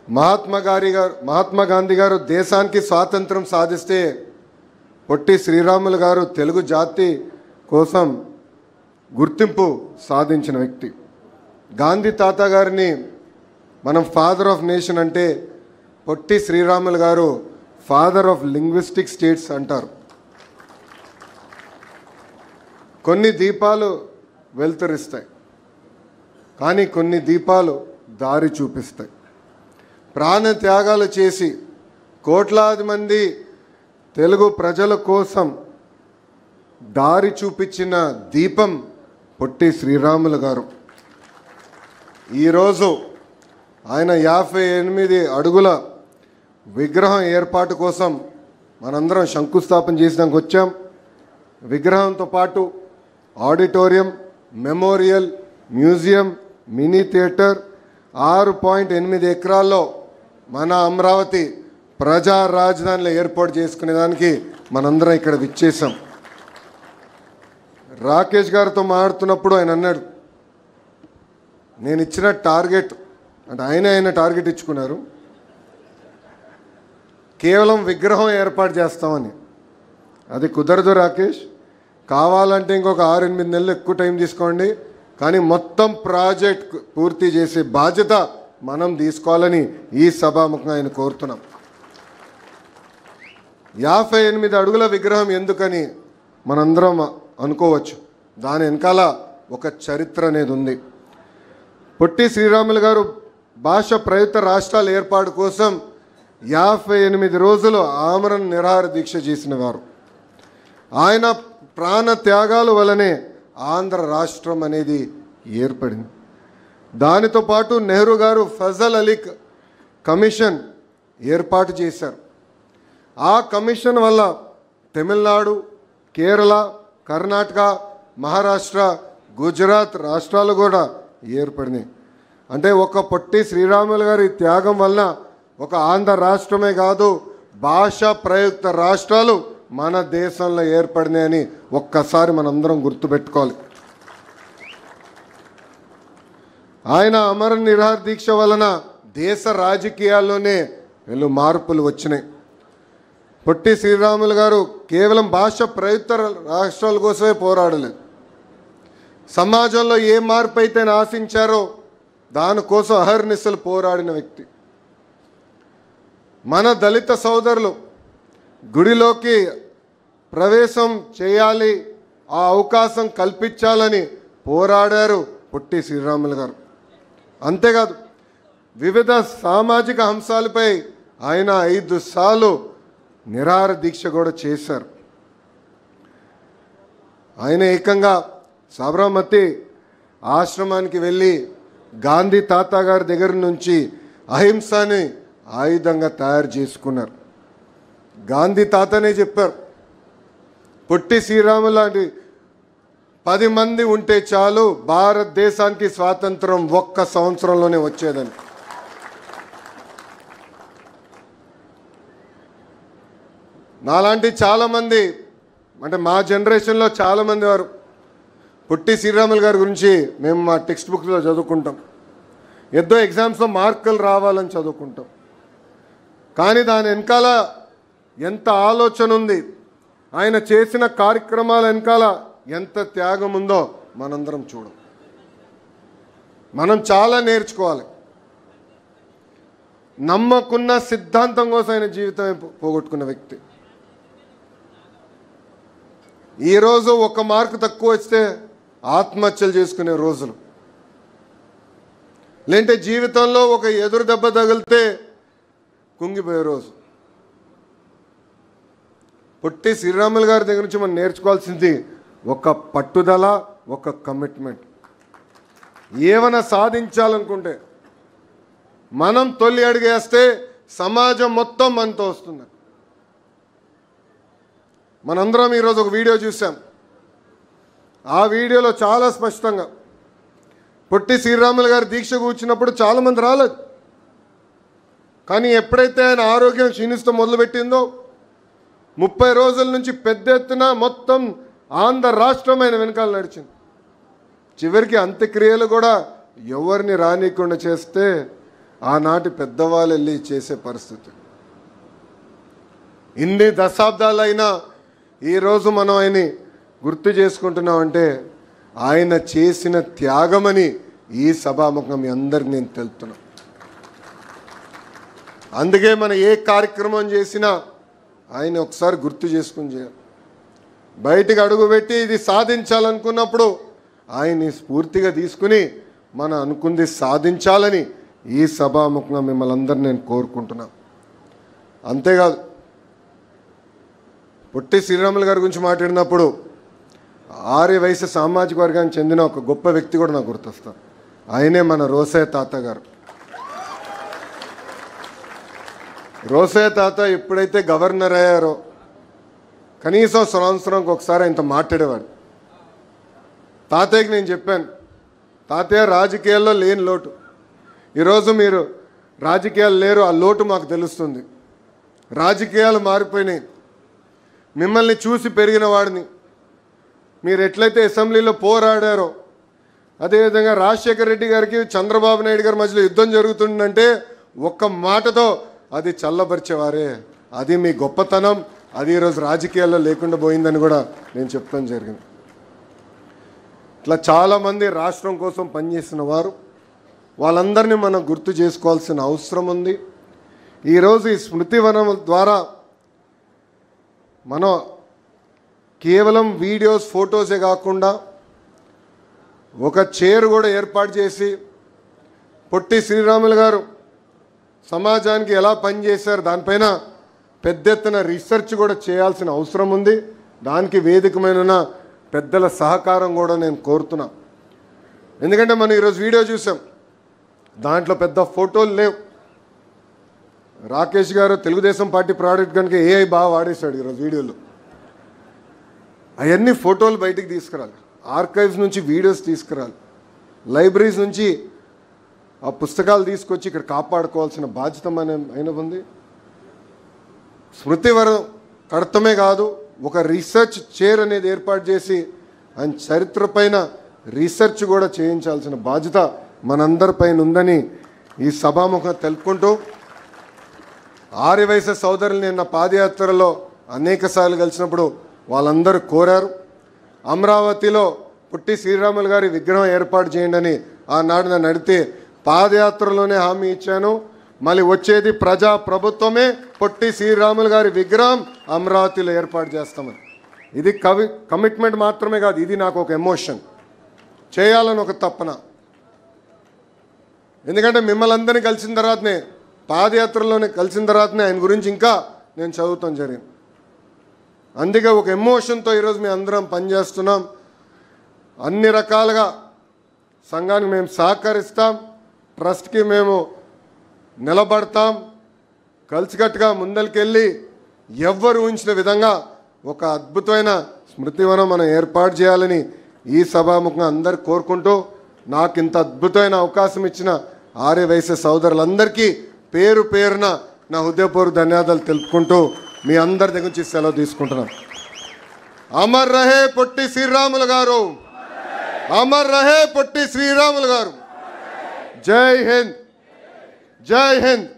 మహాత్మా గాంధీ గారు దేశానికి స్వాతంత్రం సాధిస్తే పొట్టి శ్రీరాములు గారు తెలుగు జాతి కోసం గుర్తింపు సాధించిన వ్యక్తి. గాంధీ తాత గారిని మనం ఫాదర్ ఆఫ్ నేషన్ అంటే పొట్టి శ్రీరాములు గారు ఫాదర్ ఆఫ్ లింగ్విస్టిక్ స్టేట్స్ అంటారు. కొన్ని దీపాలు వెలుతురిస్తాయి, కానీ కొన్ని దీపాలు దారి చూపిస్తాయి. ప్రాణ త్యాగాలు చేసి కోట్లాది మంది తెలుగు ప్రజల కోసం దారి చూపించిన దీపం పొట్టి శ్రీరాములు గారు. ఈరోజు ఆయన 58 అడుగుల విగ్రహం ఏర్పాటు కోసం మనందరం శంకుస్థాపన చేసినాక వచ్చాం. విగ్రహంతో పాటు auditorium, memorial, museum, mini theatre 6.8 ఎకరాల్లో మన అమరావతి ప్రజా రాజధానిలో ఏర్పాటు చేసుకునేదానికి మనందరం ఇక్కడ విచ్చేసాం. రాకేష్ గారితో మాట్లాడుతున్నప్పుడు ఆయన అన్నాడు, నేను ఇచ్చిన టార్గెట్ అంటే ఆయన టార్గెట్ ఇచ్చుకున్నారు, కేవలం విగ్రహం ఏర్పాటు చేస్తామని. అది కుదరదు రాకేష్, కావాలంటే ఇంకొక 6-8 నెలలు ఎక్కువ టైం తీసుకోండి, కానీ మొత్తం ప్రాజెక్ట్ పూర్తి చేసే బాధ్యత మనం తీసుకోవాలని ఈ సభాముఖంగా ఆయన కోరుతున్నాం. 58 అడుగుల విగ్రహం ఎందుకని మనందరం అనుకోవచ్చు. దాని వెనకాల ఒక చరిత్ర అనేది ఉంది. పొట్టి శ్రీరాములు గారు భాష ప్రయుక్త రాష్ట్రాల ఏర్పాటు కోసం 58 రోజులు ఆమరణ నిరాహార దీక్ష చేసిన వారు. ఆయన ప్రాణ త్యాగాల వలనే ఆంధ్ర రాష్ట్రం అనేది ఏర్పడింది. దానితో పాటు నెహ్రూ గారు ఫజల్ అలీ కమిషన్ ఏర్పాటు చేశారు. ఆ కమిషన్ వల్ల తమిళనాడు, కేరళ, కర్ణాటక, మహారాష్ట్ర, గుజరాత్ రాష్ట్రాలు కూడా ఏర్పడినాయి. అంటే ఒక పొట్టి శ్రీరాములు గారి త్యాగం వలన ఒక ఆంధ్ర రాష్ట్రమే కాదు, భాష ప్రయుక్త రాష్ట్రాలు మన దేశంలో ఏర్పడినాయని ఒక్కసారి మనందరం గుర్తుపెట్టుకోవాలి. ఆయన అమర నిరాహార దీక్ష వలన దేశ రాజకీయాల్లోనే మార్పులు వచ్చినాయి. పొట్టి శ్రీరాములు గారు కేవలం భాష ప్రయుక్త రాష్ట్రాల కోసమే పోరాడలేదు. సమాజంలో ఏ మార్పు అయితే ఆశించారో దానికోసం అహర్నిశలు పోరాడిన వ్యక్తి. మన దళిత సోదరులు గుడిలోకి ప్రవేశం చేయాలి, ఆ అవకాశం కల్పించాలని పోరాడారు పొట్టి శ్రీరాములు గారు. అంతేకాదు వివిధ సామాజిక అంశాలపై ఆయన 5 సార్లు నిరాహార దీక్ష కూడా చేశారు. ఆయన ఏకంగా సబర్మతి ఆశ్రమానికి వెళ్ళి గాంధీ తాత గారి దగ్గర నుంచి అహింసని ఆయుధంగా తయారు చేసుకున్నారు. గాంధీ తాతనే చెప్పారు, పొట్టి శ్రీరాములు లాంటి 10 మంది ఉంటే చాలు భారతదేశానికి స్వాతంత్రం 1 సంవత్సరంలోనే వచ్చేదని. నాలాంటి చాలామంది అంటే మా జనరేషన్లో చాలామంది వారు పొట్టి శ్రీరాములు గారి గురించి మేము మా టెక్స్ట్ బుక్లో చదువుకుంటాం, ఏదో ఎగ్జామ్స్లో మార్కులు రావాలని చదువుకుంటాం. కానీ దాని వెనకాల ఎంత ఆలోచన ఉంది, ఆయన చేసిన కార్యక్రమాల వెనకాల ఎంత త్యాగం ఉందో మనందరం చూడం. మనం చాలా నేర్చుకోవాలి. నమ్మకున్న సిద్ధాంతం కోసం ఆయన జీవితమే పోగొట్టుకున్న వ్యక్తి. ఈరోజు 1 మార్కు తక్కువ వస్తే ఆత్మహత్యలు చేసుకునే రోజులు, లేదంటే జీవితంలో ఒక ఎదురు దెబ్బ తగిలితే కుంగిపోయే రోజు. పొట్టి శ్రీరాములు గారి దగ్గర నుంచి మనం నేర్చుకోవాల్సింది ఒక పట్టుదల, ఒక కమిట్మెంట్. ఏమైనా సాధించాలనుకుంటే మనం తొలి అడుగేస్తే సమాజం మొత్తం మనతో వస్తుంది. మనందరం ఈరోజు ఒక వీడియో చూసాం. ఆ వీడియోలో చాలా స్పష్టంగా పొట్టి శ్రీరాములు గారు దీక్ష కూర్చున్నప్పుడు చాలామంది రాలేదు. కానీ ఎప్పుడైతే ఆయన ఆరోగ్యం క్షీణిస్తూ మొదలుపెట్టిందో 30 రోజుల నుంచి పెద్ద ఎత్తున మొత్తం ఆంధ్ర రాష్ట్రం ఆయన వెనకాల నడిచింది. చివరికి అంత్యక్రియలు కూడా ఎవరిని రానియకుండా చేస్తే ఆనాటి పెద్దవాళ్ళు వెళ్ళి చేసే పరిస్థితి. ఇన్ని దశాబ్దాలైనా ఈరోజు మనం ఆయన్ని గుర్తు చేసుకుంటున్నామంటే ఆయన చేసిన త్యాగమని ఈ సభాముఖం మీ అందరికి నేను తెలుపుతున్నా. అందుకే మనం ఏ కార్యక్రమం చేసినా ఆయన ఒకసారి గుర్తు చేసుకుని చేయాలి. బయటికి అడుగుపెట్టి ఇది సాధించాలనుకున్నప్పుడు ఆయన్ని స్ఫూర్తిగా తీసుకుని మనం అనుకుంది సాధించాలని ఈ సభాముఖంగా మిమ్మల్ని అందరినీ నేను కోరుకుంటున్నా. అంతేకాదు, పొట్టి శ్రీరాములు గారి గురించి మాట్లాడినప్పుడు ఆర్య వైశ్య సామాజిక వర్గానికి చెందిన ఒక గొప్ప వ్యక్తి కూడా నాకు గుర్తొస్తారు. ఆయనే మన రోసయ్య తాత గారు. రోసయ్య తాత ఎప్పుడైతే గవర్నర్ అయ్యారో కనీసం సంవత్సరానికి ఒకసారి ఆయనతో మాట్లాడేవాడు. తాతయ్యకి నేను చెప్పాను, తాతయ్య రాజకీయాల్లో లేని లోటు, ఈరోజు మీరు రాజకీయాలు లేరు, ఆ లోటు మాకు తెలుస్తుంది. రాజకీయాలు మారిపోయినాయి. మిమ్మల్ని చూసి పెరిగిన వాడిని, మీరు ఎట్లయితే అసెంబ్లీలో పోరాడారో అదేవిధంగా రాజశేఖర రెడ్డి గారికి చంద్రబాబు నాయుడు గారి మధ్యలో యుద్ధం జరుగుతుందంటే ఒక్క మాటతో అది చల్లబరిచేవారే. అది మీ గొప్పతనం. అది ఈరోజు రాజకీయాల్లో లేకుండా పోయిందని కూడా నేను చెప్తాను జరిగింది. ఇట్లా చాలామంది రాష్ట్రం కోసం పనిచేసిన వారు, వాళ్ళందరినీ మనం గుర్తు చేసుకోవాల్సిన అవసరం ఉంది. ఈరోజు ఈ స్మృతివనం ద్వారా మనం కేవలం వీడియోస్ ఫొటోసే కాకుండా ఒక చైర్ కూడా ఏర్పాటు చేసి పొట్టి శ్రీరాములు గారు సమాజానికి ఎలా పనిచేశారు దానిపైన పెద్ద ఎత్తున రీసెర్చ్ కూడా చేయాల్సిన అవసరం ఉంది. దానికి వేదికమైన పెద్దల సహకారం కూడా నేను కోరుతున్నా. ఎందుకంటే మనం ఈరోజు వీడియో చూసాం, దాంట్లో పెద్ద ఫోటోలు లేవు. రాకేష్ గారు తెలుగుదేశం పార్టీ ప్రోడక్ట్ కనుక ఏఐ బాగా వాడేశాడు ఈరోజు వీడియోలో. అవన్నీ ఫోటోలు బయటికి తీసుకురాలి, ఆర్కైవ్స్ నుంచి వీడియోస్ తీసుకురాలి, లైబ్రరీస్ నుంచి ఆ పుస్తకాలు తీసుకొచ్చి ఇక్కడ కాపాడుకోవాల్సిన బాధ్యత అయిన ఉంది. స్మృతివనం కడతమే కాదు, ఒక రీసెర్చ్ చైర్ అనేది ఏర్పాటు చేసి ఆయన చరిత్ర పైన రీసెర్చ్ కూడా చేయించాల్సిన బాధ్యత మనందరిపైన ఉందని ఈ సభాముఖంగా తెలుపుకుంటూ, ఆర్యవైశ్య సోదరులు నిన్న పాదయాత్రలో అనేక సార్లు కలిసినప్పుడు వాళ్ళందరూ కోరారు, అమరావతిలో పొట్టి శ్రీరాములు గారి విగ్రహం ఏర్పాటు చేయండి అని. ఆనాడు నన్ను అడిగితే పాదయాత్రలోనే హామీ ఇచ్చాను, మళ్ళీ వచ్చేది ప్రజా ప్రభుత్వమే, పొట్టి శ్రీరాములు గారి విగ్రహం అమరావతిలో ఏర్పాటు చేస్తామని. ఇది కమిట్మెంట్ మాత్రమే కాదు, ఇది నాకు ఒక ఎమోషన్, చేయాలని ఒక తపన. ఎందుకంటే మిమ్మల్ని అందరినీ కలిసిన తర్వాతనే, పాదయాత్రలోనే కలిసిన తర్వాతనే ఆయన గురించి ఇంకా నేను చదువుతాం జరిగింది. అందుకే ఒక ఎమోషన్తో ఈరోజు మేము అందరం పనిచేస్తున్నాం. అన్ని రకాలుగా సంఘానికి మేము సహకరిస్తాం, ట్రస్ట్కి మేము నిలబడతాం, కలిసికట్టుగా ముందరికెళ్ళి ఎవ్వరు ఊహించిన విధంగా ఒక అద్భుతమైన స్మృతివనం మనం ఏర్పాటు చేయాలని ఈ సభాముఖంగా అందరు కోరుకుంటూ, నాకు ఇంత అద్భుతమైన అవకాశం ఇచ్చిన ఆర్యవైశ్య సోదరులందరికీ పేరు పేరున నా హృదయపూర్వక ధన్యవాదాలు తెలుపుకుంటూ మీ అందరి దగ్గర నుంచి సెలవు తీసుకుంటున్నాం. అమర్ రహే పొట్టి శ్రీరాములు గారు, అమర్ రహే పొట్టి శ్రీరాములు గారు. జై హింద్, జై హింద్.